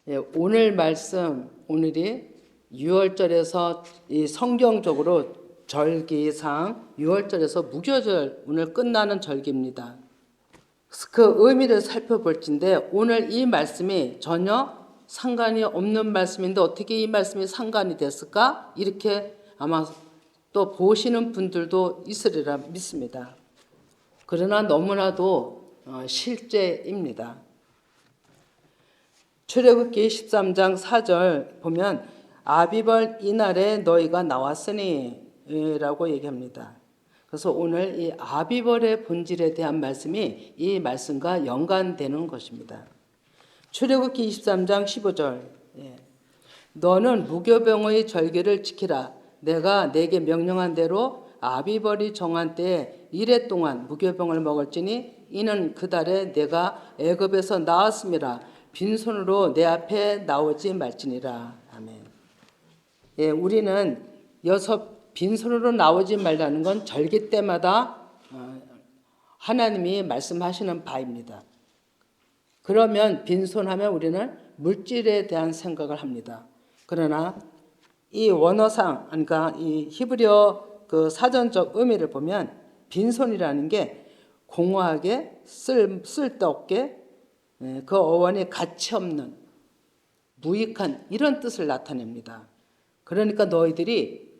예, 오늘 말씀, 오늘이 6월절에서 이 성경적으로 절기상 6월절에서 무교절 오늘 끝나는 절기입니다. 그 의미를 살펴볼 텐데 오늘 이 말씀이 전혀 상관이 없는 말씀인데 어떻게 이 말씀이 상관이 됐을까? 이렇게 아마 또 보시는 분들도 있으리라 믿습니다. 그러나 너무나도 실제입니다. 출애굽기 13장 4절 보면 아비벌 이날에 너희가 나왔으니 라고 얘기합니다. 그래서 오늘 이 아비벌의 본질에 대한 말씀이 이 말씀과 연관되는 것입니다. 출애굽기 23장 15절 너는 무교병의 절기를 지키라. 내가 내게 명령한 대로 아비벌이 정한 때에 이래 동안 무교병을 먹을지니 이는 그 달에 내가 애굽에서 나왔음이라. 빈손으로 내 앞에 나오지 말지니라. 아멘. 예, 우리는 빈손으로 나오지 말라는 건 절기 때마다 하나님이 말씀하시는 바입니다. 그러면 빈손하면 우리는 물질에 대한 생각을 합니다. 그러나 이 원어상, 그러니까 이 히브리어 그 사전적 의미를 보면 빈손이라는 게 공허하게 쓸데없게 그 어원이 가치 없는 무익한 이런 뜻을 나타냅니다. 그러니까 너희들이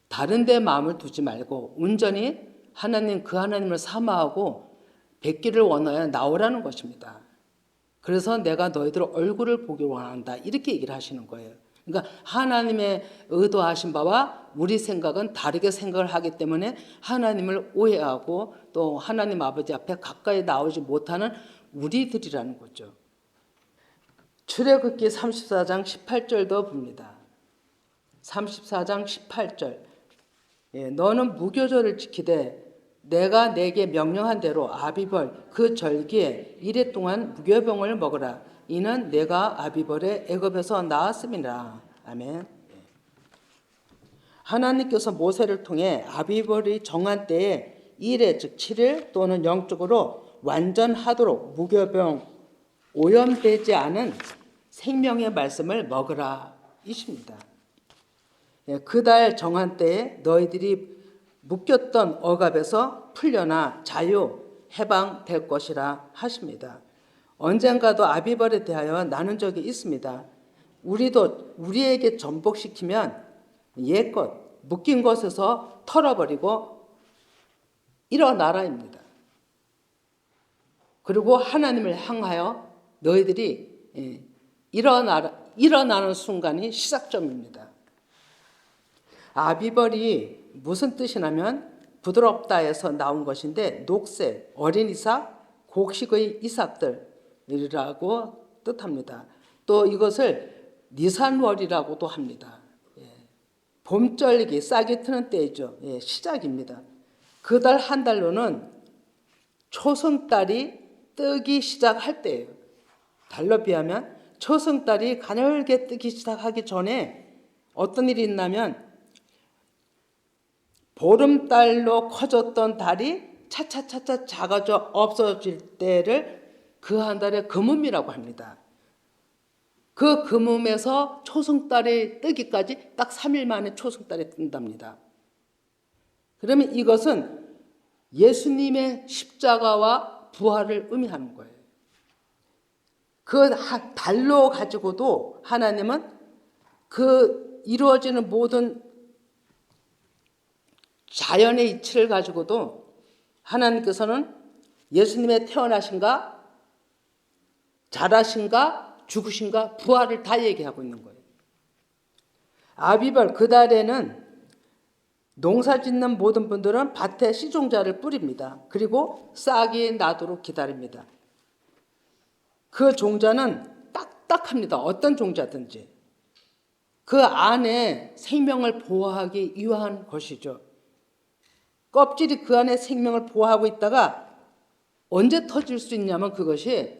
다른 데 마음을 두지 말고 온전히 그 하나님을 사모하고 뵙기를 원하여 나오라는 것입니다. 그래서 내가 너희들 얼굴을 보기 원한다. 이렇게 얘기를 하시는 거예요. 그러니까 하나님의 의도하신 바와 우리 생각은 다르게 생각을 하기 때문에 하나님을 오해하고 또 하나님 아버지 앞에 가까이 나오지 못하는 우리들이라는 거죠. 출애굽기 34장 18절도 봅니다. 34장 18절 너는 무교절을 지키되 내가 내게 명령한 대로 아비벌 그 절기에 이래 동안 무교병을 먹으라. 이는 내가 아비벌의 애굽에서 나왔음이라. 아멘. 하나님께서 모세를 통해 아비벌이 정한 때에 일에 즉 7일 또는 영적으로 완전하도록 무교병 오염되지 않은 생명의 말씀을 먹으라 이십니다. 그 달 정한 때에 너희들이 묶였던 억압에서 풀려나 자유 해방될 것이라 하십니다. 언젠가도 아비벌에 대하여 나눈 적이 있습니다. 우리도 우리에게 전복시키면 옛것 묶인 것에서 털어버리고 일어나라입니다. 그리고 하나님을 향하여 너희들이 일어나는 순간이 시작점입니다. 아비벌이 무슨 뜻이냐면 부드럽다에서 나온 것인데 녹색, 어린 이삭, 곡식의 이삭들이라고 뜻합니다. 또 이것을 니산월이라고도 합니다. 봄절기 싹이 트는 때이죠. 시작입니다. 그 달 한 달로는 초승달이 뜨기 시작할 때예요. 달로 비하면 초승달이 가늘게 뜨기 시작하기 전에 어떤 일이 있냐면 보름달로 커졌던 달이 차차차차 작아져 없어질 때를 그 한 달의 금음이라고 합니다. 그 금음에서 초승달이 뜨기까지 딱 3일 만에 초승달이 뜬답니다. 그러면 이것은 예수님의 십자가와 부활을 의미하는 거예요. 그 달로 가지고도 하나님은 그 이루어지는 모든 자연의 이치를 가지고도 하나님께서는 예수님의 태어나신가, 자라신가, 죽으신가, 부활을 다 얘기하고 있는 거예요. 아비벌 그 달에는 농사 짓는 모든 분들은 밭에 씨종자를 뿌립니다. 그리고 싹이 나도록 기다립니다. 그 종자는 딱딱합니다. 어떤 종자든지. 그 안에 생명을 보호하기 위한 것이죠. 껍질이 그 안에 생명을 보호하고 있다가 언제 터질 수 있냐면 그것이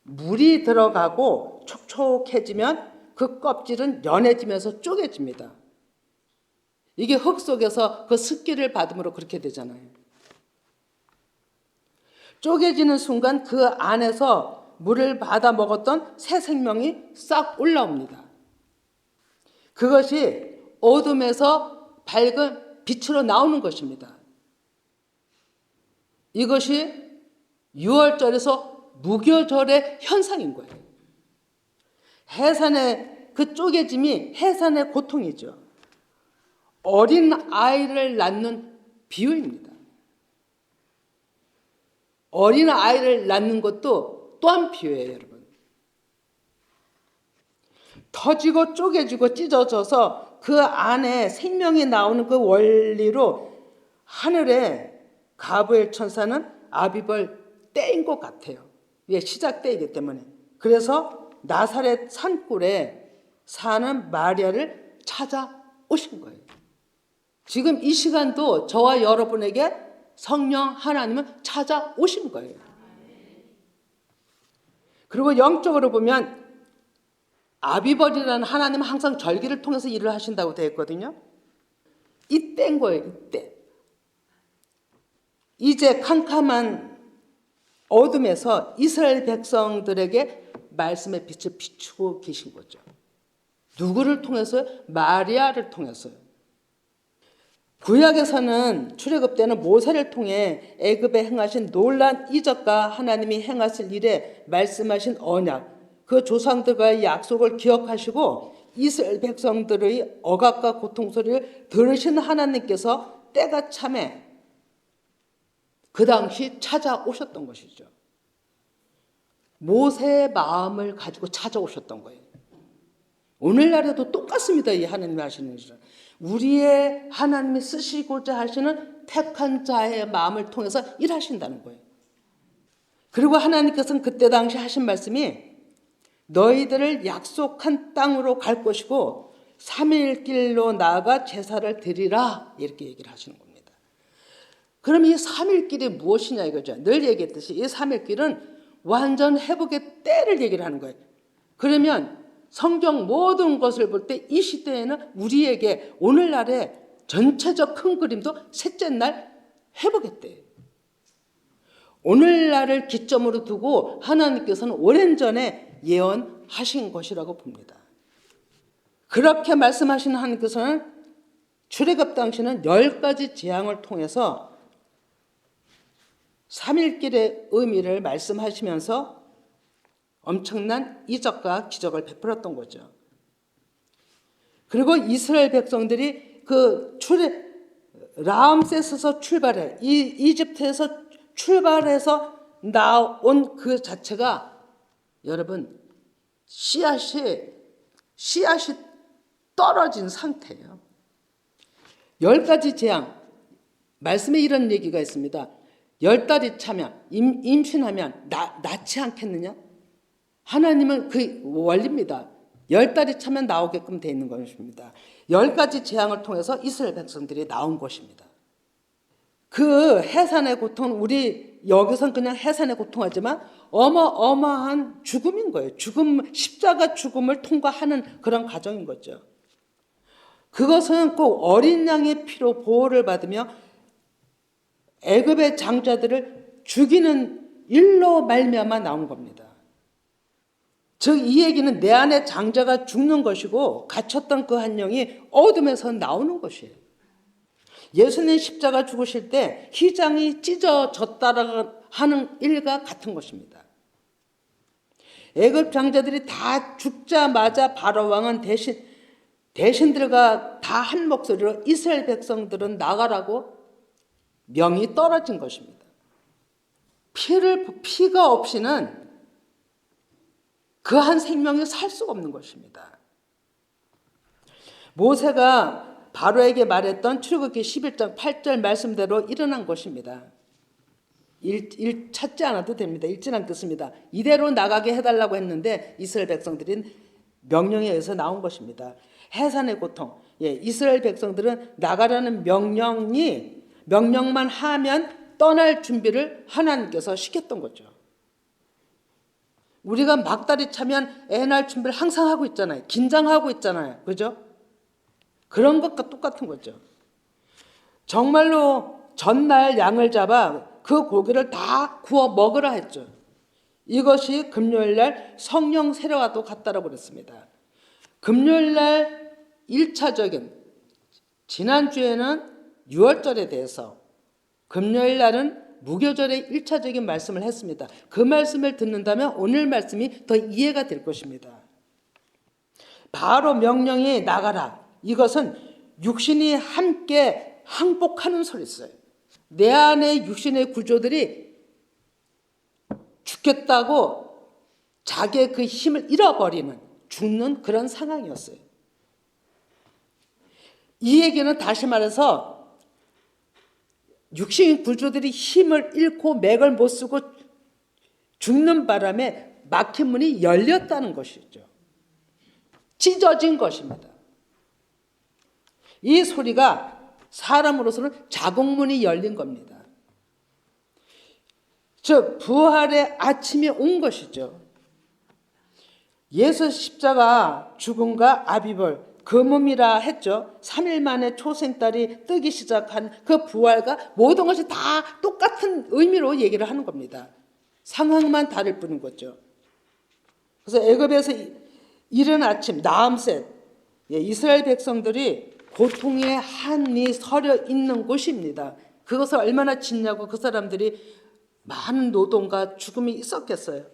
물이 들어가고 촉촉해지면 그 껍질은 연해지면서 쪼개집니다. 이게 흙 속에서 그 습기를 받음으로 그렇게 되잖아요. 쪼개지는 순간 그 안에서 물을 받아 먹었던 새 생명이 싹 올라옵니다. 그것이 어둠에서 밝은 빛으로 나오는 것입니다. 이것이 6월절에서 무교절의 현상인 거예요. 해산의 그 쪼개짐이 해산의 고통이죠. 어린 아이를 낳는 비유입니다. 어린 아이를 낳는 것도 또한 비유예요, 여러분. 터지고 쪼개지고 찢어져서 그 안에 생명이 나오는 그 원리로 하늘의 가브엘 천사는 아비벌 때인 것 같아요. 예, 시작 때이기 때문에. 그래서 나사렛 산골에 사는 마리아를 찾아오신 거예요. 지금 이 시간도 저와 여러분에게 성령 하나님은 찾아오신 거예요. 그리고 영적으로 보면 아비벌이라는 하나님은 항상 절기를 통해서 일을 하신다고 되어 있거든요. 이때인 거예요. 이때. 이제 캄캄한 어둠에서 이스라엘 백성들에게 말씀의 빛을 비추고 계신 거죠. 누구를 통해서요? 마리아를 통해서요. 구약에서는 출애굽 때는 모세를 통해 애굽에 행하신 놀라운 이적과 하나님이 행하실 일에 말씀하신 언약, 그 조상들과의 약속을 기억하시고 이스라엘 백성들의 억압과 고통 소리를 들으신 하나님께서 때가 참에 그 당시 찾아오셨던 것이죠. 모세의 마음을 가지고 찾아오셨던 거예요. 오늘날에도 똑같습니다. 이 하나님이 하시는 일은. 우리의 하나님이 쓰시고자 하시는 택한 자의 마음을 통해서 일하신다는 거예요. 그리고 하나님께서는 그때 당시 하신 말씀이 너희들을 약속한 땅으로 갈 것이고 3일 길로 나아가 제사를 드리라 이렇게 얘기를 하시는 겁니다. 그럼 이 3일 길이 무엇이냐 이거죠. 늘 얘기했듯이 이 3일 길은 완전 회복의 때를 얘기를 하는 거예요. 그러면 성경 모든 것을 볼 때 이 시대에는 우리에게 오늘날의 전체적 큰 그림도 셋째 날 회복의 때예요. 오늘날을 기점으로 두고 하나님께서는 오랜 전에 예언하신 것이라고 봅니다. 그렇게 말씀하신 하나님께서는 출애굽 당시는 10가지 재앙을 통해서 3일길의 의미를 말씀하시면서 엄청난 이적과 기적을 베풀었던 거죠. 그리고 이스라엘 백성들이 라암세스에서 출발해 이집트에서 출발해서 나온 그 자체가 여러분 씨앗이 떨어진 상태예요. 10가지 재앙 말씀에 이런 얘기가 있습니다. 10달이 차면 임신하면 낳지 않겠느냐? 하나님은 그 원리입니다. 10달이 차면 나오게끔 되어 있는 것입니다. 10가지 재앙을 통해서 이스라엘 백성들이 나온 것입니다. 그 해산의 고통은 우리 여기선 그냥 해산의 고통하지만 어마어마한 죽음인 거예요. 십자가 죽음을 통과하는 그런 과정인 거죠. 그것은 꼭 어린 양의 피로 보호를 받으며 애굽의 장자들을 죽이는 일로 말미암아 나온 겁니다. 즉 이 얘기는 내 안에 장자가 죽는 것이고 갇혔던 그 한 영이 어둠에서 나오는 것이에요. 예수님 십자가 죽으실 때 휘장이 찢어졌다라고 하는 일과 같은 것입니다. 애굽 장자들이 다 죽자마자 바로 왕은 대신들과 다 한 목소리로 이스라엘 백성들은 나가라고 명이 떨어진 것입니다. 피가 없이는 그 한 생명이 살 수가 없는 것입니다. 모세가 바로에게 말했던 출애굽기 11장 8절 말씀대로 일어난 것입니다. 찾지 않아도 됩니다. 읽지 않겠습니다. 이대로 나가게 해달라고 했는데 이스라엘 백성들은 명령에 의해서 나온 것입니다. 해산의 고통. 이스라엘 백성들은 나가라는 명령만 하면 떠날 준비를 하나님께서 시켰던 거죠. 우리가 막다리 차면 애 낳을 준비를 항상 하고 있잖아요. 긴장하고 있잖아요. 그죠? 그런 것과 똑같은 거죠. 정말로 전날 양을 잡아 그 고기를 다 구워 먹으라 했죠. 이것이 금요일날 성령 세례와도 같다라고 그랬습니다. 금요일날 1차적인, 지난주에는 유월절에 대해서, 금요일날은 무교절의 1차적인 말씀을 했습니다. 그 말씀을 듣는다면 오늘 말씀이 더 이해가 될 것입니다. 바로 명령이 나가라. 이것은 육신이 함께 항복하는 소리였어요. 내 안에 육신의 구조들이 죽겠다고 자기의 그 힘을 잃어버리는, 죽는 그런 상황이었어요. 이 얘기는 다시 말해서 육신의 구조들이 힘을 잃고 맥을 못 쓰고 죽는 바람에 막힌 문이 열렸다는 것이죠. 찢어진 것입니다. 이 소리가 사람으로서는 자궁문이 열린 겁니다. 즉 부활의 아침이 온 것이죠. 예수 십자가 죽음과 아비벌 그 몸이라 했죠. 3일 만에 초생딸이 뜨기 시작한 그 부활과 모든 것이 다 똑같은 의미로 얘기를 하는 겁니다. 상황만 다를 뿐인 거죠. 그래서 애굽에서 이른 아침 나암셋, 이스라엘 백성들이 고통의 한이 서려 있는 곳입니다. 그것을 얼마나 짓냐고 그 사람들이 많은 노동과 죽음이 있었겠어요.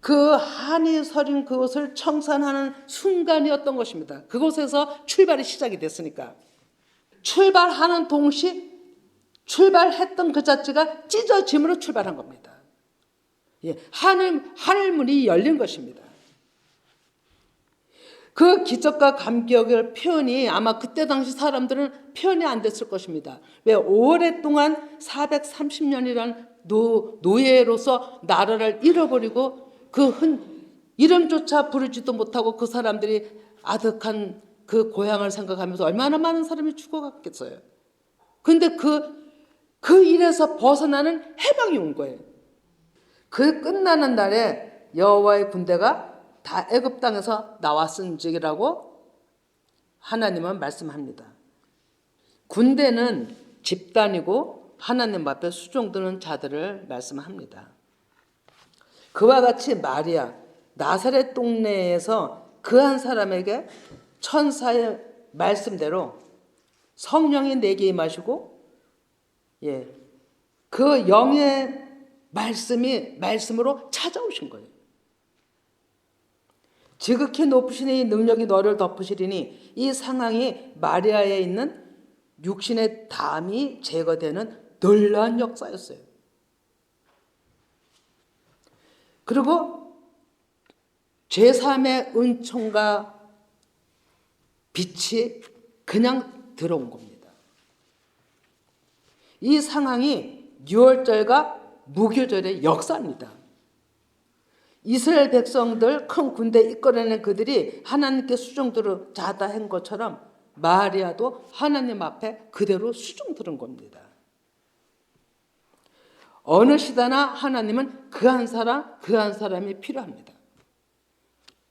그 한이 서린 그것을 청산하는 순간이었던 것입니다. 그곳에서 출발이 시작이 됐으니까. 출발하는 동시 출발했던 그 자체가 찢어짐으로 출발한 겁니다. 하늘문이 열린 것입니다. 그 기적과 감격의 표현이 아마 그때 당시 사람들은 표현이 안 됐을 것입니다. 왜? 오랫동안 430년이란 노예로서 나라를 잃어버리고 이름조차 부르지도 못하고 그 사람들이 아득한 그 고향을 생각하면서 얼마나 많은 사람이 죽어갔겠어요. 그런데 그 일에서 벗어나는 해방이 온 거예요. 그 끝나는 날에 여호와의 군대가 다 애굽 땅에서 나왔은지라고 하나님은 말씀합니다. 군대는 집단이고 하나님 앞에 수종드는 자들을 말씀합니다. 그와 같이 마리아 나사렛 동네에서 그 한 사람에게 천사의 말씀대로 성령이 내게 임하시고 그 영의 말씀으로 찾아오신 거예요. 지극히 높으신 이 능력이 너를 덮으시리니 이 상황이 마리아에 있는 육신의 담이 제거되는 놀라운 역사였어요. 그리고 제3의 은총과 빛이 그냥 들어온 겁니다. 이 상황이 유월절과 무교절의 역사입니다. 이스라엘 백성들 큰 군대 이끌어낸 그들이 하나님께 수종들어 자다한 것처럼 마리아도 하나님 앞에 그대로 수종들은 겁니다. 어느 시대나 하나님은 그 한 사람이 필요합니다.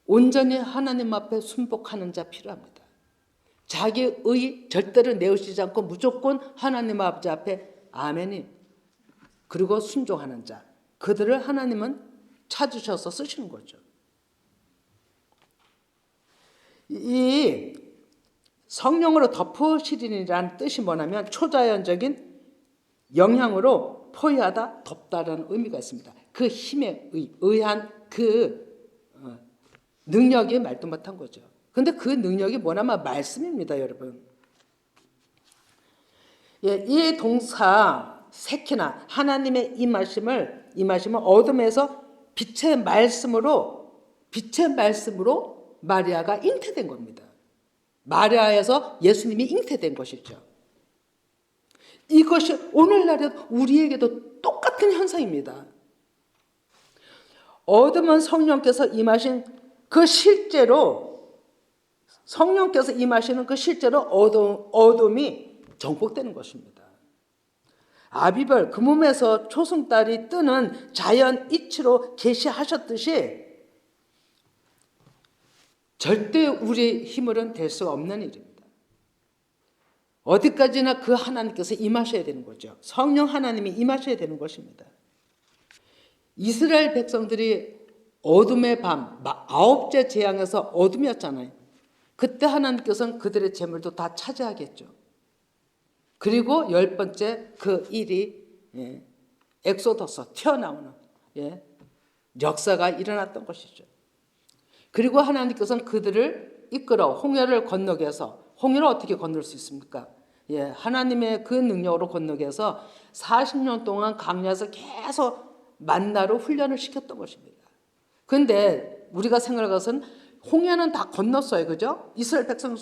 온전히 하나님 앞에 순복하는 자 필요합니다. 자기의 절대로 내어지지 않고 무조건 하나님 아버지 앞에 아멘이 그리고 순종하는 자, 그들을 하나님은 찾으셔서 쓰시는 거죠. 이 성령으로 덮으시리라는 뜻이 뭐냐면 초자연적인 영향으로 포위하다, 덮다라는 의미가 있습니다. 그 힘에 의한 그 능력이 말도 못한 거죠. 그런데 그 능력이 뭐냐면 말씀입니다, 여러분. 이 동사 세키나 하나님의 임하심을 어둠에서 빛의 말씀으로 마리아가 잉태된 겁니다. 마리아에서 예수님이 잉태된 것이죠. 이것이 오늘날에 우리에게도 똑같은 현상입니다. 어둠은 성령께서 임하신 그 실제로 어둠이 정복되는 것입니다. 아비벌 그 몸에서 초승달이 뜨는 자연 이치로 계시하셨듯이 절대 우리 힘으로는 될 수 없는 일입니다. 어디까지나 그 하나님께서 임하셔야 되는 거죠. 성령 하나님이 임하셔야 되는 것입니다. 이스라엘 백성들이 어둠의 밤, 아홉째 재앙에서 어둠이었잖아요. 그때 하나님께서는 그들의 재물도 다 차지하겠죠. 그리고 10번째 그 일이 엑소더스, 튀어나오는 역사가 일어났던 것이죠. 그리고 하나님께서는 그들을 이끌어 홍해를 건너게 해서, 홍해를 어떻게 건널 수 있습니까? 하나님의 그 능력으로 건너게 해서 40년 동안 강야에서 계속 만나로 훈련을 시켰던 것입니다. 그런데 우리가 생각할 것은 홍해는 다 건넜어요. 그죠? 이스라엘 백성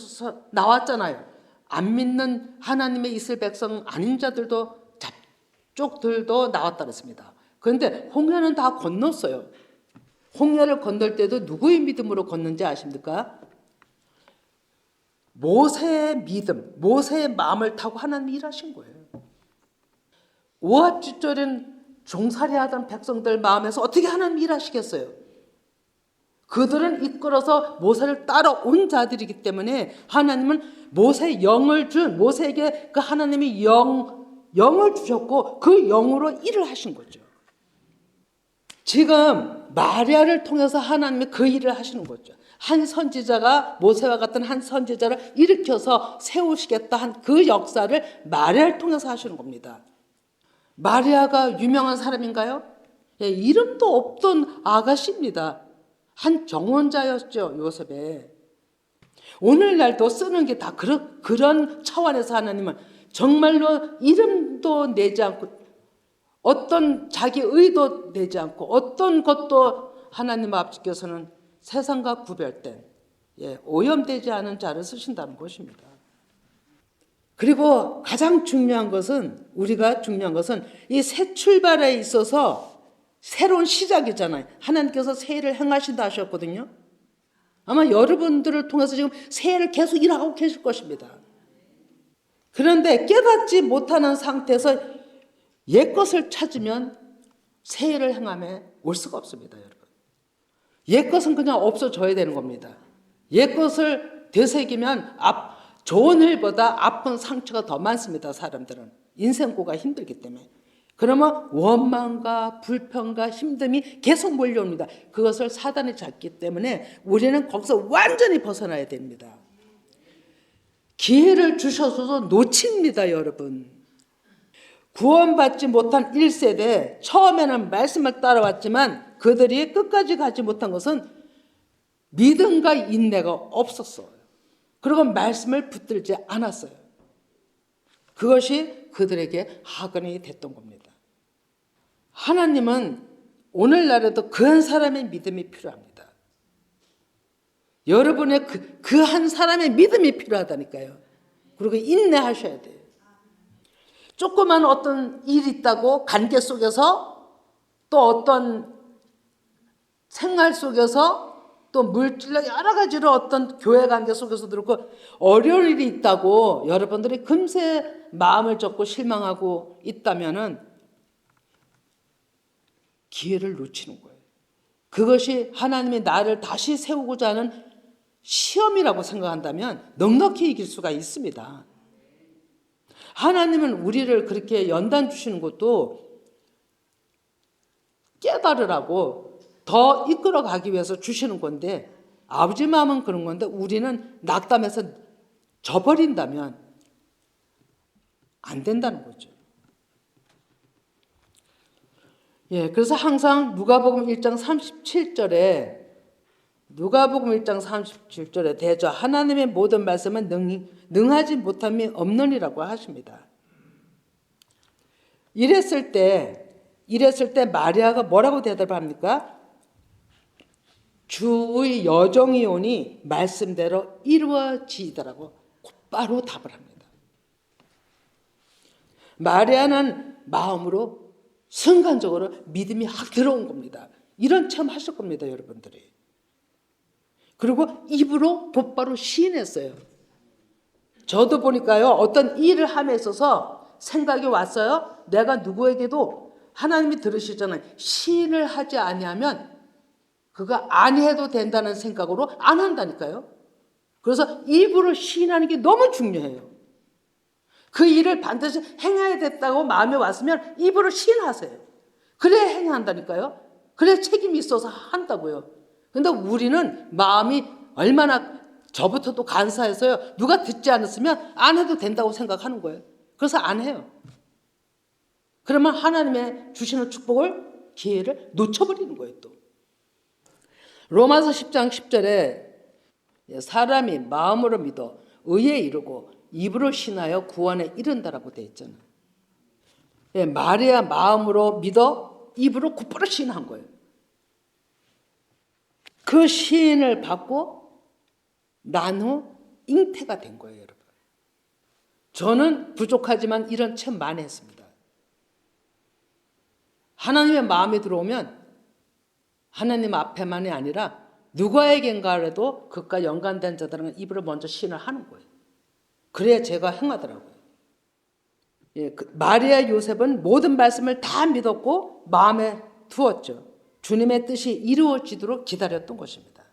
나왔잖아요. 안 믿는 하나님의 이스라엘 백성 아닌 자들도 잡족들도 나왔다 그랬습니다. 그런데 홍해는 다 건넜어요. 홍해를 건널 때도 누구의 믿음으로 건넌지 아십니까? 모세의 믿음, 모세의 마음을 타고 하나님이 일하신 거예요. 오합지졸인 종살이하던 백성들 마음에서 어떻게 하나님이 일하시겠어요? 그들은 이끌어서 모세를 따라온 자들이기 때문에 하나님은 모세의 영을 준, 모세에게 그 하나님의 영을 주셨고 그 영으로 일을 하신 거죠. 지금 마리아를 통해서 하나님이 그 일을 하시는 거죠. 한 선지자가 모세와 같은 한 선지자를 일으켜서 세우시겠다 한 그 역사를 마리아를 통해서 하시는 겁니다. 마리아가 유명한 사람인가요? 이름도 없던 아가씨입니다. 한 정원자였죠, 요셉에. 오늘날도 쓰는 게 다 그런 차원에서 하나님은 정말로 이름도 내지 않고 어떤 자기 의도 내지 않고 어떤 것도 하나님 아버지께서는 세상과 구별된 오염되지 않은 자를 쓰신다는 것입니다. 그리고 가장 중요한 것은 이 새 출발에 있어서 새로운 시작이잖아요. 하나님께서 새해를 행하신다 하셨거든요. 아마 여러분들을 통해서 지금 새해를 계속 일하고 계실 것입니다. 그런데 깨닫지 못하는 상태에서 옛것을 찾으면 새해를 행함에 올 수가 없습니다, 여러분. 옛것은 그냥 없어져야 되는 겁니다. 옛것을 되새기면 좋은 일보다 아픈 상처가 더 많습니다, 사람들은. 인생고가 힘들기 때문에. 그러면 원망과 불평과 힘듦이 계속 몰려옵니다. 그것을 사단이 잡기 때문에 우리는 거기서 완전히 벗어나야 됩니다. 기회를 주셔서도 놓칩니다, 여러분. 구원받지 못한 1세대, 처음에는 말씀을 따라왔지만 그들이 끝까지 가지 못한 것은 믿음과 인내가 없었어요. 그리고 말씀을 붙들지 않았어요. 그것이 그들에게 하근이 됐던 겁니다. 하나님은 오늘날에도 그 한 사람의 믿음이 필요합니다. 여러분의 그 한 사람의 믿음이 필요하다니까요. 그리고 인내하셔야 돼요. 조그만 어떤 일이 있다고 관계 속에서 또 어떤 생활 속에서 또 물질로 여러 가지로 어떤 교회 관계 속에서도 그렇고 어려운 일이 있다고 여러분들이 금세 마음을 접고 실망하고 있다면은 기회를 놓치는 거예요. 그것이 하나님이 나를 다시 세우고자 하는 시험이라고 생각한다면 넉넉히 이길 수가 있습니다. 하나님은 우리를 그렇게 연단 주시는 것도 깨달으라고 더 이끌어 가기 위해서 주시는 건데 아버지 마음은 그런 건데 우리는 낙담해서 져버린다면 안 된다는 거죠. 그래서 항상 누가복음 1장 37절에 대저 하나님의 모든 말씀은 능하지 못함이 없느니라고 하십니다. 이랬을 때 마리아가 뭐라고 대답합니까? 주의 여종이 오니 말씀대로 이루어지더라고 곧바로 답을 합니다. 마리아는 마음으로 순간적으로 믿음이 확 들어온 겁니다. 이런 체험 하실 겁니다, 여러분들이. 그리고 입으로 곧바로 시인했어요. 저도 보니까요, 어떤 일을 함에 있어서 생각이 왔어요. 내가 누구에게도 하나님이 들으시잖아요. 시인을 하지 아니하면 그거 아니해도 된다는 생각으로 안 한다니까요. 그래서 입으로 시인하는 게 너무 중요해요. 그 일을 반드시 행해야 됐다고 마음에 왔으면 입으로 시인하세요. 그래야 행한다니까요. 그래야 책임이 있어서 한다고요. 근데 우리는 마음이 얼마나 저부터도 간사해서요. 누가 듣지 않았으면 안 해도 된다고 생각하는 거예요. 그래서 안 해요. 그러면 하나님의 주시는 축복을, 기회를 놓쳐버리는 거예요 또. 로마서 10장 10절에 사람이 마음으로 믿어 의에 이르고 입으로 신하여 구원에 이른다라고 되어 있잖아요. 마리아 마음으로 믿어 입으로 곧바로 시인한 거예요. 그 시인을 받고 난 후 잉태가 된 거예요, 여러분. 저는 부족하지만 이런 체험 많이 했습니다. 하나님의 마음에 들어오면 하나님 앞에만이 아니라 누구에겐가라도 그것과 연관된 자들은 입으로 먼저 시인을 하는 거예요. 그래야 제가 행하더라고요. 마리아 요셉은 모든 말씀을 다 믿었고 마음에 두었죠. 주님의 뜻이 이루어지도록 기다렸던 것입니다.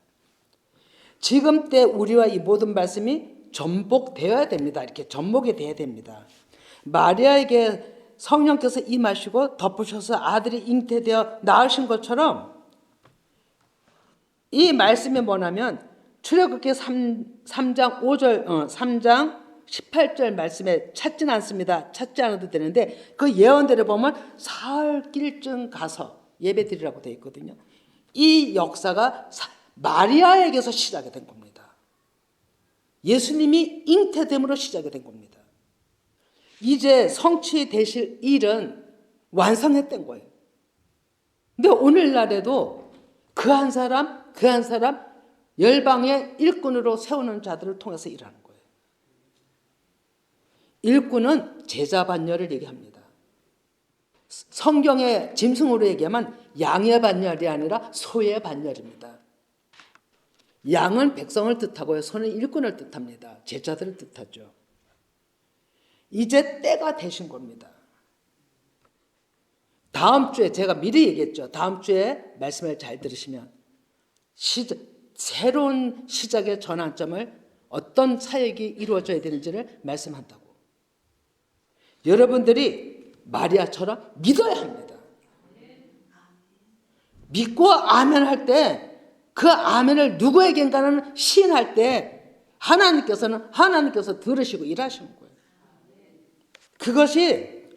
지금 때 우리와 이 모든 말씀이 전복되어야 됩니다. 이렇게 접목이 돼야 됩니다. 마리아에게 성령께서 임하시고 덮으셔서 아들이 잉태되어 낳으신 것처럼 이 말씀이 뭐냐면 출애굽기 3장 18절 말씀에 찾지는 않습니다. 찾지 않아도 되는데 그 예언대로 보면 사흘 길쯤 가서 예배드리라고 되어 있거든요. 이 역사가 마리아에게서 시작이 된 겁니다. 예수님이 잉태됨으로 시작이 된 겁니다. 이제 성취되실 일은 완성했던 거예요. 근데 오늘날에도 그 한 사람 열방의 일꾼으로 세우는 자들을 통해서 일하는 거예요. 일꾼은 제자 반열을 얘기합니다. 성경의 짐승으로 얘기하면 양의 반열이 아니라 소의 반열입니다. 양은 백성을 뜻하고요. 소는 일꾼을 뜻합니다. 제자들을 뜻하죠. 이제 때가 되신 겁니다. 다음 주에 제가 미리 얘기했죠. 다음 주에 말씀을 잘 들으시면 새로운 시작의 전환점을 어떤 사역이 이루어져야 되는지를 말씀한다고. 여러분들이 마리아처럼 믿어야 합니다. 믿고 아멘 할 때 그 아멘을 누구에겐가는 시인할 때 하나님께서 들으시고 일하시는 거예요. 그것이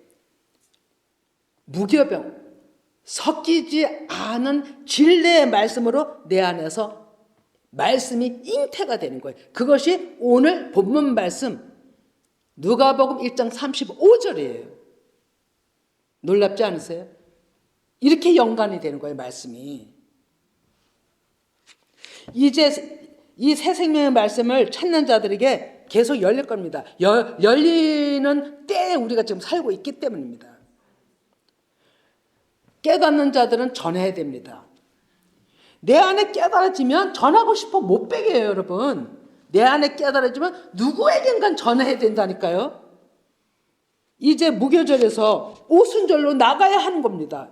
무교병, 섞이지 않은 진리의 말씀으로 내 안에서 말씀이 잉태가 되는 거예요. 그것이 오늘 본문 말씀 누가복음 1장 35절이에요. 놀랍지 않으세요? 이렇게 연관이 되는 거예요, 말씀이. 이제 이 새 생명의 말씀을 찾는 자들에게 계속 열릴 겁니다. 열리는 때에 우리가 지금 살고 있기 때문입니다. 깨닫는 자들은 전해야 됩니다. 내 안에 깨달아지면 전하고 싶어 못 빼게요, 여러분. 내 안에 깨달아지면 누구에겐간 전해야 된다니까요. 이제 무교절에서 오순절로 나가야 하는 겁니다.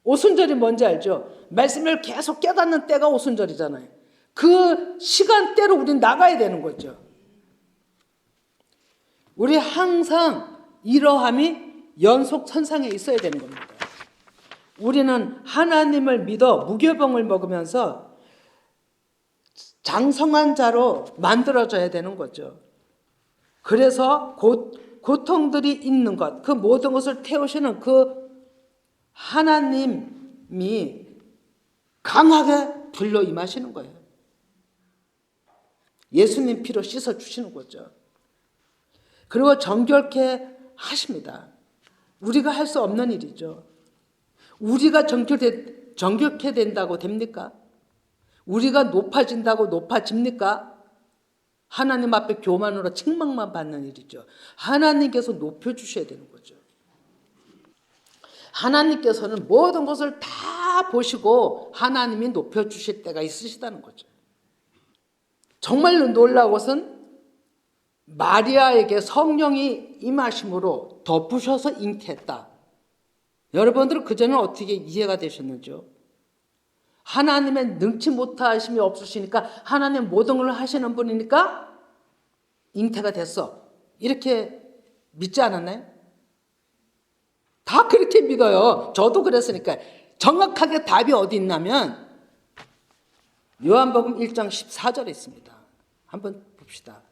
오순절이 뭔지 알죠? 말씀을 계속 깨닫는 때가 오순절이잖아요. 그 시간대로 우리는 나가야 되는 거죠. 우리 항상 이러함이 연속선상에 있어야 되는 겁니다. 우리는 하나님을 믿어 무교병을 먹으면서 장성한 자로 만들어져야 되는 거죠. 그래서 고통들이 있는 것, 그 모든 것을 태우시는 그 하나님이 강하게 불러 임하시는 거예요. 예수님 피로 씻어주시는 거죠. 그리고 정결케 하십니다. 우리가 할 수 없는 일이죠. 우리가 정결케 된다고 됩니까? 우리가 높아진다고 높아집니까? 하나님 앞에 교만으로 책망만 받는 일이죠. 하나님께서 높여주셔야 되는 거죠. 하나님께서는 모든 것을 다 보시고 하나님이 높여주실 때가 있으시다는 거죠. 정말로 놀라운 것은 마리아에게 성령이 임하심으로 덮으셔서 잉태했다. 여러분들은 그전에 어떻게 이해가 되셨는지요? 하나님의 능치 못하심이 없으시니까 하나님 모든 걸 하시는 분이니까 잉태가 됐어. 이렇게 믿지 않았나요? 다 그렇게 믿어요. 저도 그랬으니까. 정확하게 답이 어디 있냐면 요한복음 1장 14절에 있습니다. 한번 봅시다.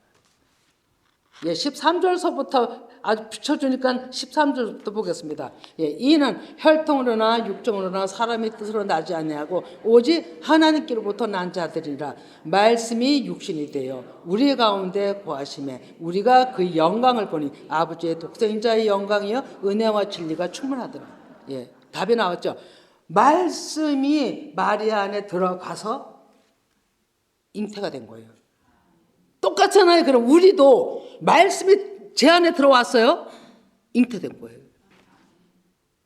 13절서부터 아주 붙여주니까 13절부터 보겠습니다. 이는 혈통으로나 육정으로나 사람의 뜻으로 나지 아니하고 오직 하나님께로부터 난 자들이라. 말씀이 육신이 되어 우리 가운데 거하심에 우리가 그 영광을 보니 아버지의 독생자의 영광이여 은혜와 진리가 충만하더라. 답이 나왔죠. 말씀이 마리아 안에 들어가서 잉태가 된 거예요. 똑같잖아요. 그럼 우리도 말씀이 제 안에 들어왔어요. 잉태된 거예요.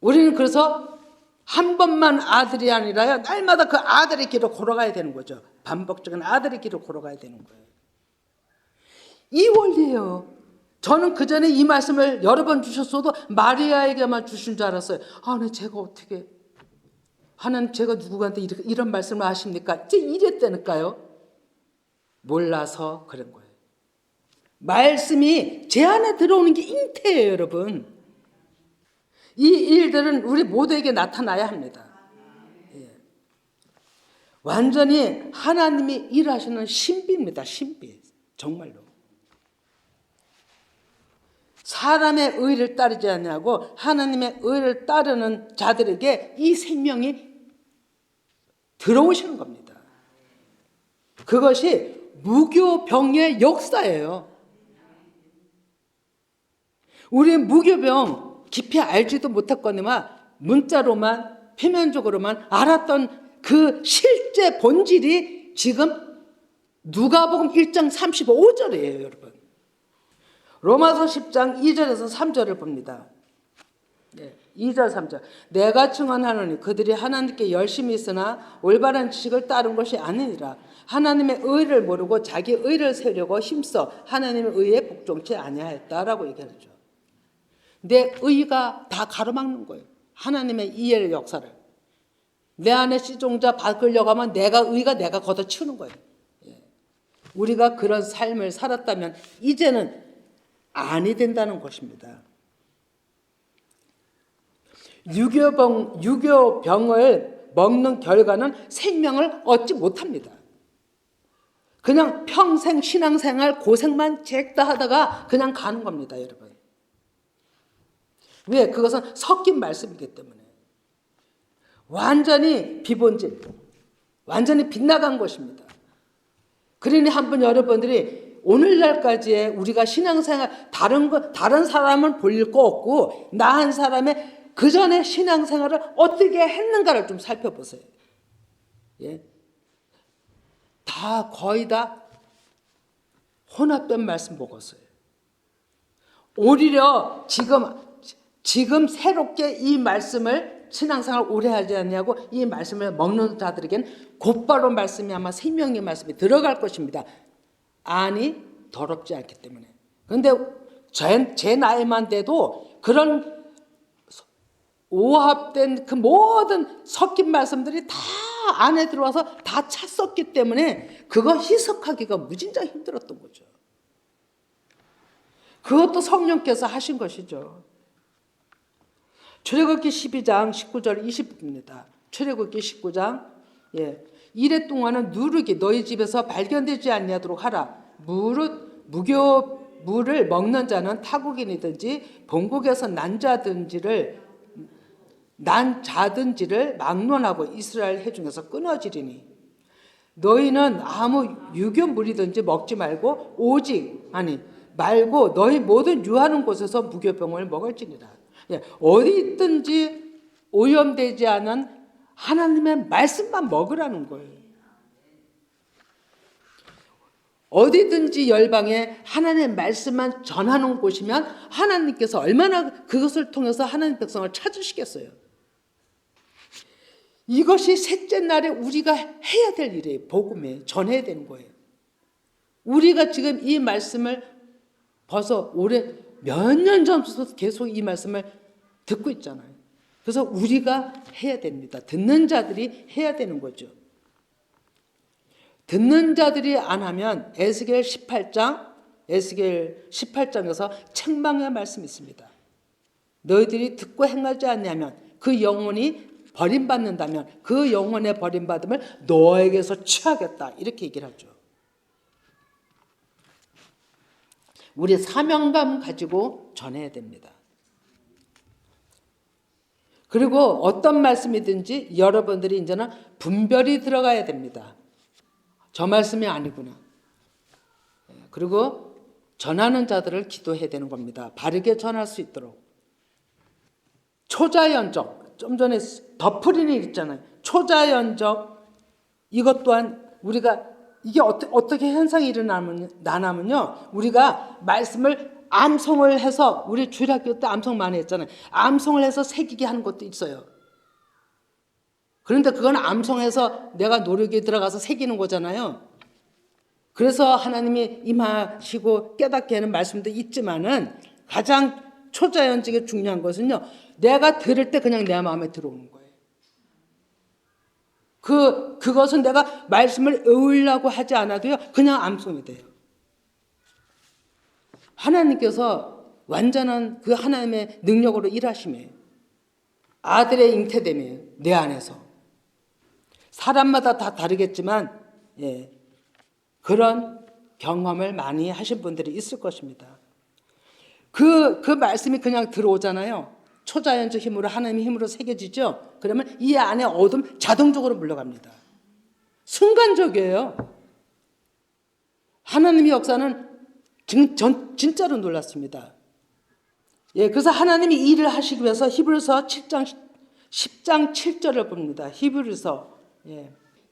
우리는 그래서 한 번만 아들이 아니라요. 날마다 그 아들의 길을 걸어가야 되는 거죠. 반복적인 아들의 길을 걸어가야 되는 거예요. 이 원리예요. 저는 그 전에 이 말씀을 여러 번 주셨어도 마리아에게만 주신 줄 알았어요. 네, 제가 어떻게 하나님 제가 누구한테 이런 말씀을 하십니까? 이제 이랬다니까요. 몰라서 그런 거예요. 말씀이 제 안에 들어오는 게 잉태예요, 여러분. 이 일들은 우리 모두에게 나타나야 합니다. 완전히 하나님이 일하시는 신비입니다. 신비. 정말로. 사람의 의를 따르지 않냐고 하나님의 의를 따르는 자들에게 이 생명이 들어오시는 겁니다. 그것이 무교병의 역사예요. 우리 무교병 깊이 알지도 못했거니와 문자로만 표면적으로만 알았던 그 실제 본질이 지금 누가복음 1장 35절이에요, 여러분. 로마서 10장 2절에서 3절을 봅니다. 2절 3절. 내가 증언하노니 그들이 하나님께 열심히 있으나 올바른 지식을 따른 것이 아니니라. 하나님의 의를 모르고 자기 의를 세우려고 힘써 하나님의 의에 복종치 아니하였다라고 얘기하죠. 내 의가 다 가로막는 거예요. 하나님의 이해의 역사를. 내 안에 시종자 바꾸려고 하면 의가 내가 걷어치우는 거예요. 우리가 그런 삶을 살았다면 이제는 아니 된다는 것입니다. 유교병을 먹는 결과는 생명을 얻지 못합니다. 그냥 평생 신앙생활 고생만 잭다 하다가 그냥 가는 겁니다, 여러분. 왜? 그것은 섞인 말씀이기 때문에. 완전히 비본질, 완전히 빗나간 것입니다. 그러니 한번 여러분들이 오늘날까지의 우리가 신앙생활 다른 사람은 볼 거 없고 나 한 사람의 그 전에 신앙생활을 어떻게 했는가를 좀 살펴보세요. 거의 다 혼합된 말씀 먹었어요. 오히려 지금 새롭게 이 말씀을 신앙생활 오래 하지 않냐고 이 말씀을 먹는 자들에게는 곧바로 말씀이 아마 생명의 말씀이 들어갈 것입니다. 아니 더럽지 않기 때문에. 그런데 제 나이만 돼도 그런 오합된 그 모든 섞인 말씀들이 다 안에 들어와서 다 찼었기 때문에 그거 희석하기가 무진장 힘들었던 거죠. 그것도 성령께서 하신 것이죠. 출애굽기 12장 19절 20입니다. 출애굽기 19장 이래 동안은 누룩이 너희 집에서 발견되지 아니하도록 하라. 물을 먹는 자는 타국인이든지 본국에서 난 자든지를 막론하고 이스라엘 회 중에서 끊어지리니 너희는 아무 유교물이든지 먹지 말고 말고 너희 모든 유하는 곳에서 무교병을 먹을지니라. 어디 있든지 오염되지 않은 하나님의 말씀만 먹으라는 거예요. 어디든지 열방에 하나님의 말씀만 전하는 곳이면 하나님께서 얼마나 그것을 통해서 하나님 백성을 찾으시겠어요. 이것이 셋째 날에 우리가 해야 될 일이에요. 복음에 전해야 되는 거예요. 우리가 지금 이 말씀을 벌써 몇 년 전부터 계속 이 말씀을 듣고 있잖아요. 그래서 우리가 해야 됩니다. 듣는 자들이 해야 되는 거죠. 듣는 자들이 안 하면 에스겔 18장에서 책망의 말씀이 있습니다. 너희들이 듣고 행하지 않냐면 그 영혼이 버림받는다면 그 영혼의 버림받음을 너에게서 취하겠다. 이렇게 얘기를 하죠. 우리 사명감 가지고 전해야 됩니다. 그리고 어떤 말씀이든지 여러분들이 이제는 분별이 들어가야 됩니다. 저 말씀이 아니구나. 그리고 전하는 자들을 기도해야 되는 겁니다. 바르게 전할 수 있도록. 초자연적, 좀 전에 덧풀이는 있잖아요. 초자연적, 이것 또한 우리가 이게 어떻게 현상이 일어나냐면요. 우리가 말씀을 암송을 해서 우리 주일학교 때 암송 많이 했잖아요. 암송을 해서 새기게 하는 것도 있어요. 그런데 그건 암송해서 내가 노력에 들어가서 새기는 거잖아요. 그래서 하나님이 임하시고 깨닫게 하는 말씀도 있지만은 가장 초자연적에 중요한 것은요. 내가 들을 때 그냥 내 마음에 들어오는 거예요. 그것은 내가 말씀을 외우려고 하지 않아도요. 그냥 암송이 돼요. 하나님께서 완전한 그 하나님의 능력으로 일하심이에요. 아들의 잉태됨이에요. 내 안에서. 사람마다 다 다르겠지만 그런 경험을 많이 하신 분들이 있을 것입니다. 그 말씀이 그냥 들어오잖아요. 초자연적 힘으로 하나님의 힘으로 새겨지죠. 그러면 이 안에 어둠 자동적으로 물러갑니다. 순간적이에요. 하나님의 역사는 전 진짜로 놀랐습니다. 그래서 하나님이 일을 하시기 위해서 히브리서 10장 7절을 봅니다. 히브리서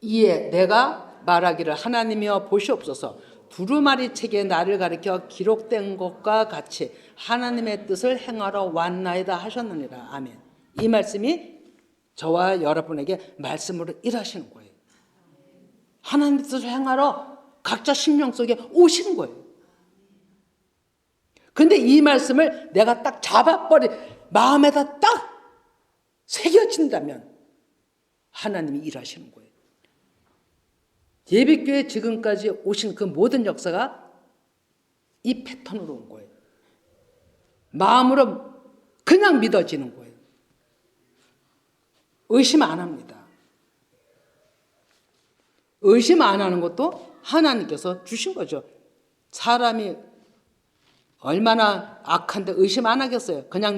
이에 내가 말하기를 하나님이여 보시옵소서 두루마리 책에 나를 가리켜 기록된 것과 같이 하나님의 뜻을 행하러 왔나이다 하셨느니라. 아멘. 이 말씀이 저와 여러분에게 말씀으로 일하시는 거예요. 하나님의 뜻을 행하러 각자 심령 속에 오시는 거예요. 근데 이 말씀을 내가 딱 마음에다 딱 새겨진다면 하나님이 일하시는 거예요. 예배교회 지금까지 오신 그 모든 역사가 이 패턴으로 온 거예요. 마음으로 그냥 믿어지는 거예요. 의심 안 합니다. 의심 안 하는 것도 하나님께서 주신 거죠. 사람이 얼마나 악한데 의심 안 하겠어요. 그냥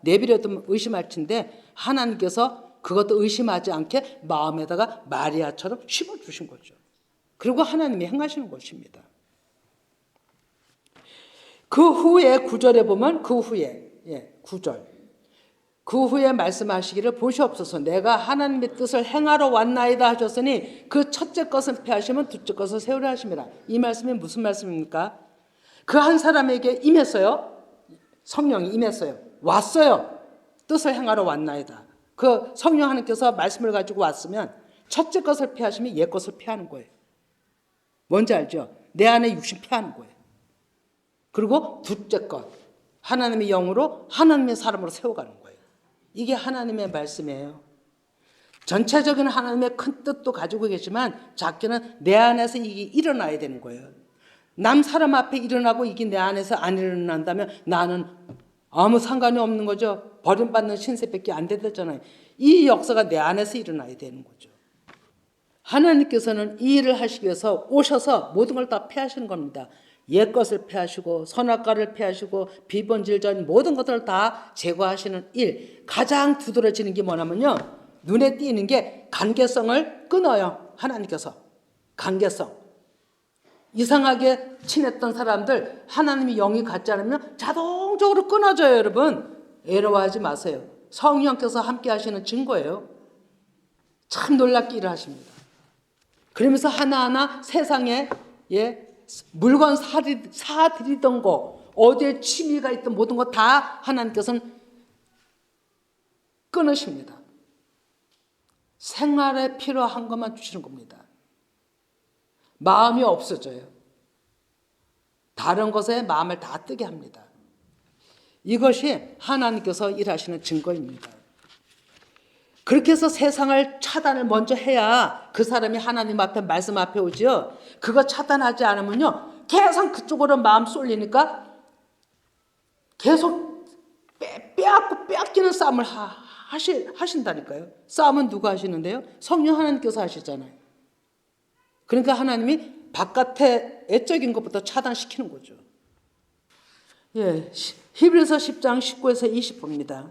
내버려두면 의심할 텐데 하나님께서 그것도 의심하지 않게 마음에다가 마리아처럼 심어주신 거죠. 그리고 하나님이 행하시는 것입니다. 그 후에 9절에 보면 그 후에 9절 그 후에 말씀하시기를 보시옵소서 내가 하나님의 뜻을 행하러 왔나이다 하셨으니 그 첫째 것은 폐하시면 둘째 것을 세우려 하심이라. 이 말씀이 무슨 말씀입니까? 그 한 사람에게 임했어요. 성령이 임했어요. 왔어요. 뜻을 행하러 왔나이다. 그 성령 하나님께서 말씀을 가지고 왔으면 첫째 것을 폐하시면 옛 것을 폐하는 거예요. 뭔지 알죠? 내 안에 육신 폐하는 거예요. 그리고 둘째 것, 하나님의 영으로 하나님의 사람으로 세워가는 거예요. 이게 하나님의 말씀이에요. 전체적인 하나님의 큰 뜻도 가지고 계시지만 작게는 내 안에서 이게 일어나야 되는 거예요. 남 사람 앞에 일어나고 이게 내 안에서 안 일어난다면 나는 아무 상관이 없는 거죠. 버림받는 신세밖에 안 되잖아요. 이 역사가 내 안에서 일어나야 되는 거죠. 하나님께서는 이 일을 하시기 위해서 오셔서 모든 걸 다 폐하시는 겁니다. 옛 것을 폐하시고 선악과를 폐하시고 비본질전 모든 것들을 다 제거하시는 일. 가장 두드러지는 게 뭐냐면요. 눈에 띄는 게 관계성을 끊어요. 하나님께서. 관계성. 이상하게 친했던 사람들 하나님이 영이 같지 않으면 자동적으로 끊어져요. 여러분. 애로워하지 마세요. 성령께서 함께 하시는 증거예요. 참 놀랍게 일하십니다. 그러면서 하나하나 세상에 물건 사드리던 거 어디에 취미가 있던 모든 거 다 하나님께서는 끊으십니다. 생활에 필요한 것만 주시는 겁니다. 마음이 없어져요. 다른 것에 마음을 다 뜨게 합니다. 이것이 하나님께서 일하시는 증거입니다. 그렇게 해서 세상을 차단을 먼저 해야 그 사람이 하나님 앞에 말씀 앞에 오죠. 그거 차단하지 않으면요. 계속 그쪽으로 마음 쏠리니까 계속 빼앗기는 싸움을 하신다니까요. 싸움은 누가 하시는데요? 성령 하나님께서 하시잖아요. 그러니까 하나님이 바깥에 애적인 것부터 차단시키는 거죠. 예, 히브리서 10장 19에서 20 봅니다.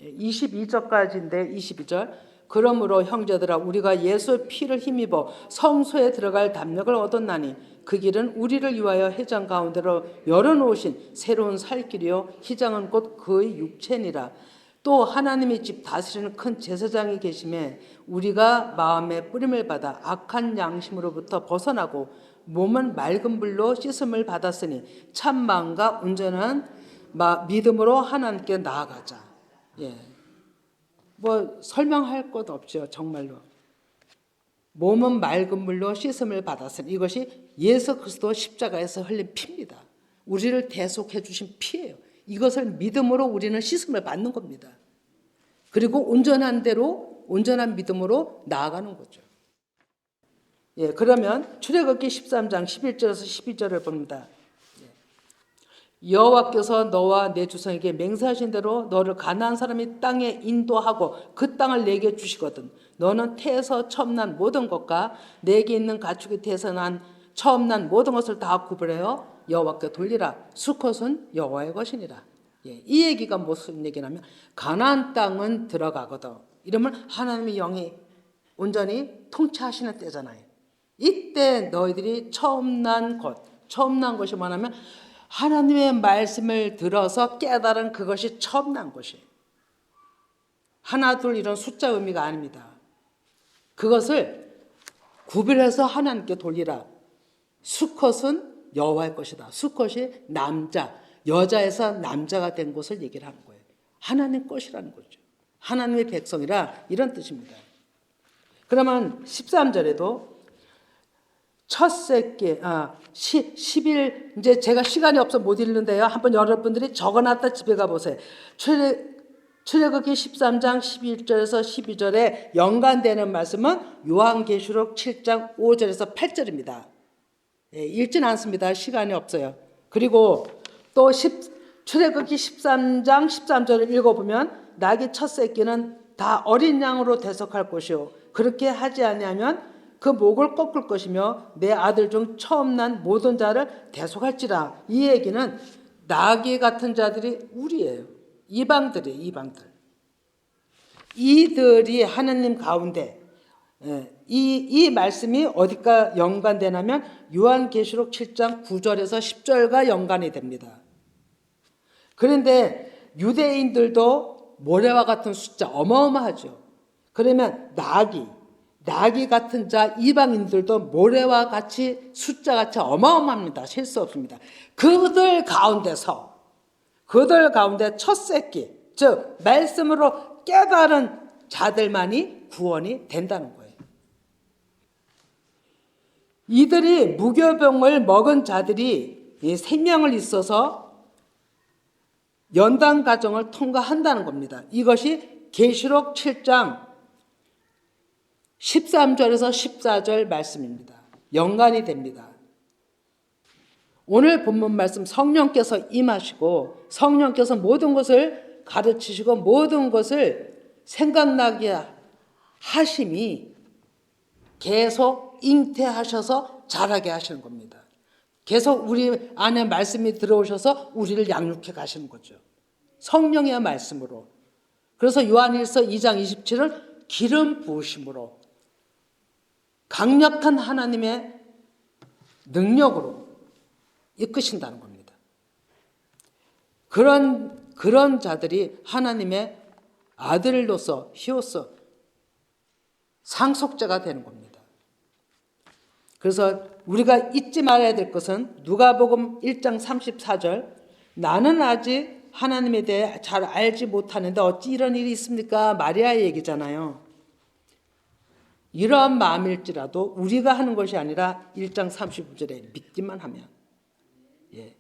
22절까지인데 22절. 그러므로 형제들아 우리가 예수의 피를 힘입어 성소에 들어갈 담력을 얻었나니 그 길은 우리를 위하여 회장 가운데로 열어놓으신 새로운 살 길이요 희장은 곧 그의 육체니라. 또 하나님의 집 다스리는 큰 제사장이 계심에 우리가 마음의 뿌림을 받아 악한 양심으로부터 벗어나고 몸은 맑은 불로 씻음을 받았으니 참 마음과 온전한 믿음으로 하나님께 나아가자. 예. 뭐 설명할 것 없죠. 정말로. 몸은 맑은 물로 씻음을 받았으니 이것이 예수 그리스도 십자가에서 흘린 피입니다. 우리를 대속해 주신 피예요. 이것을 믿음으로 우리는 씻음을 받는 겁니다. 그리고 온전한 대로 온전한 믿음으로 나아가는 거죠. 예, 그러면 출애굽기 13장 11절에서 12절을 봅니다. 여호와께서 너와 내 주성에게 맹세하신 대로 너를 가나안 사람이 땅에 인도하고 그 땅을 내게 주시거든. 너는 태에서 처음 난 모든 것과 내게 있는 가축의 태에서 난 처음 난 모든 것을 다 구별하여 여호와께 돌리라. 수컷은 여호와의 것이니라. 예, 이 얘기가 무슨 얘기냐면 가나안 땅은 들어가거든. 이러면 하나님의 영이 온전히 통치하시는 때잖아요. 이때 너희들이 처음 난 것이 뭐냐면 하나님의 말씀을 들어서 깨달은 그것이 처음 난 것이에요. 하나, 둘 이런 숫자 의미가 아닙니다. 그것을 구별해서 하나님께 돌리라. 수컷은 여호와의 것이다. 수컷이 남자, 여자에서 남자가 된 것을 얘기를 하는 거예요. 하나님 것이라는 거죠. 하나님의 백성이라 이런 뜻입니다. 그러면 13절에도 첫 새끼, 10일, 이제 제가 시간이 없어 못 읽는데요. 한번 여러분들이 적어놨다 집에 가보세요. 출애굽기 13장 11절에서 12절에 연관되는 말씀은 요한계시록 7장 5절에서 8절입니다. 예, 읽진 않습니다. 시간이 없어요. 그리고 또 출애굽기 13장 13절을 읽어보면 나귀 첫 새끼는 다 어린 양으로 대속할 것이요 그렇게 하지 아니하면 그 목을 꺾을 것이며 내 아들 중 처음 난 모든 자를 대속할지라. 이 얘기는 나귀 같은 자들이 우리예요. 이방들이에요. 이방들. 이들이 하나님 가운데 이 말씀이 어디가 연관되냐면 요한계시록 7장 9절에서 10절과 연관이 됩니다. 그런데 유대인들도 모래와 같은 숫자 어마어마하죠. 그러면 나귀 같은 자 이방인들도 모래와 같이 숫자같이 어마어마합니다. 셀 수 없습니다. 그들 가운데 첫 새끼 즉 말씀으로 깨달은 자들만이 구원이 된다는 거예요. 이들이 무교병을 먹은 자들이 생명을 있어서 연단 과정을 통과한다는 겁니다. 이것이 계시록 7장 13절에서 14절 말씀입니다. 연관이 됩니다. 오늘 본문 말씀 성령께서 임하시고 성령께서 모든 것을 가르치시고 모든 것을 생각나게 하심이 계속 잉태하셔서 자라게 하시는 겁니다. 계속 우리 안에 말씀이 들어오셔서 우리를 양육해 가시는 거죠. 성령의 말씀으로. 그래서 요한일서 2장 27을 기름 부으심으로 강력한 하나님의 능력으로 이끄신다는 겁니다. 그런 자들이 하나님의 아들로서 히오스 상속자가 되는 겁니다. 그래서 우리가 잊지 말아야 될 것은 누가복음 1장 34절 나는 아직 하나님에 대해 잘 알지 못하는데 어찌 이런 일이 있습니까? 마리아의 얘기잖아요. 이러한 마음일지라도 우리가 하는 것이 아니라 1장 35절에 믿기만 하면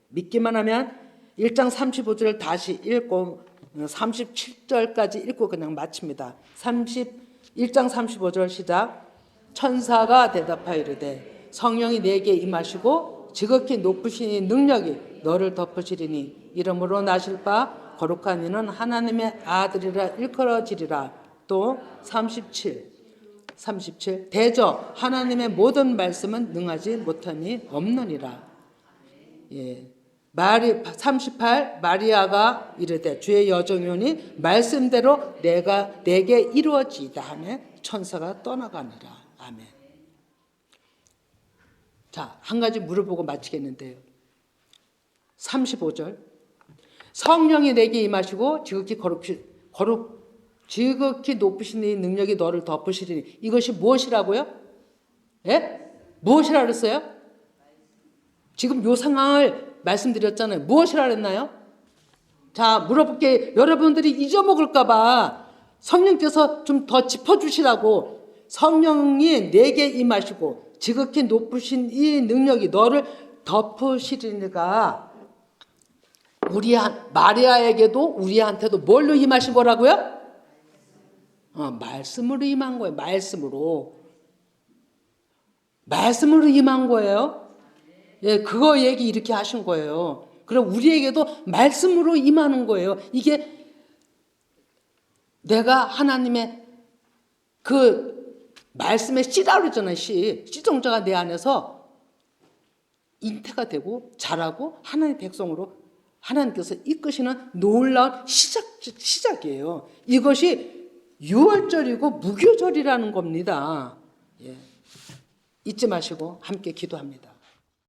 믿기만 하면 1장 35절을 다시 읽고 37절까지 읽고 그냥 마칩니다. 1장 35절 시작. 천사가 대답하여 이르되 성령이 내게 임하시고 지극히 높으신 능력이 너를 덮으시리니 이러므로 나실 바 거룩한 이는 하나님의 아들이라 일컬어지리라. 또 37 대저 하나님의 모든 말씀은 능하지 못함이 없느니라. 예. 38 마리아가 이르되 주의 여정이오니 말씀대로 내게 이루어지이다 하며 천사가 떠나가니라. 아멘. 자, 한 가지 물어보고 마치겠는데요. 35절 성령이 내게 임하시고 지극히 높으신 이 능력이 너를 덮으시리니 이것이 무엇이라고요? 예? 무엇이라 그랬어요? 지금 요 상황을 말씀드렸잖아요. 무엇이라 그랬나요? 자, 물어볼게. 여러분들이 잊어먹을까 봐 성령께서 좀 더 짚어주시라고. 성령이 내게 임하시고 지극히 높으신 이 능력이 너를 덮으시리니까 마리아에게도 우리한테도 뭘로 임하신 거라고요? 말씀으로 임한 거예요. 말씀으로 임한 거예요. 예, 그거 얘기 이렇게 하신 거예요. 그럼 우리에게도 말씀으로 임하는 거예요. 이게 내가 하나님의 그 말씀의 씨라 그러잖아요. 씨종자가 내 안에서 잉태가 되고 자라고 하나님의 백성으로 하나님께서 이끄시는 놀라운 시작이에요. 이것이 유월절이고 무교절이라는 겁니다. 예. 잊지 마시고 함께 기도합니다.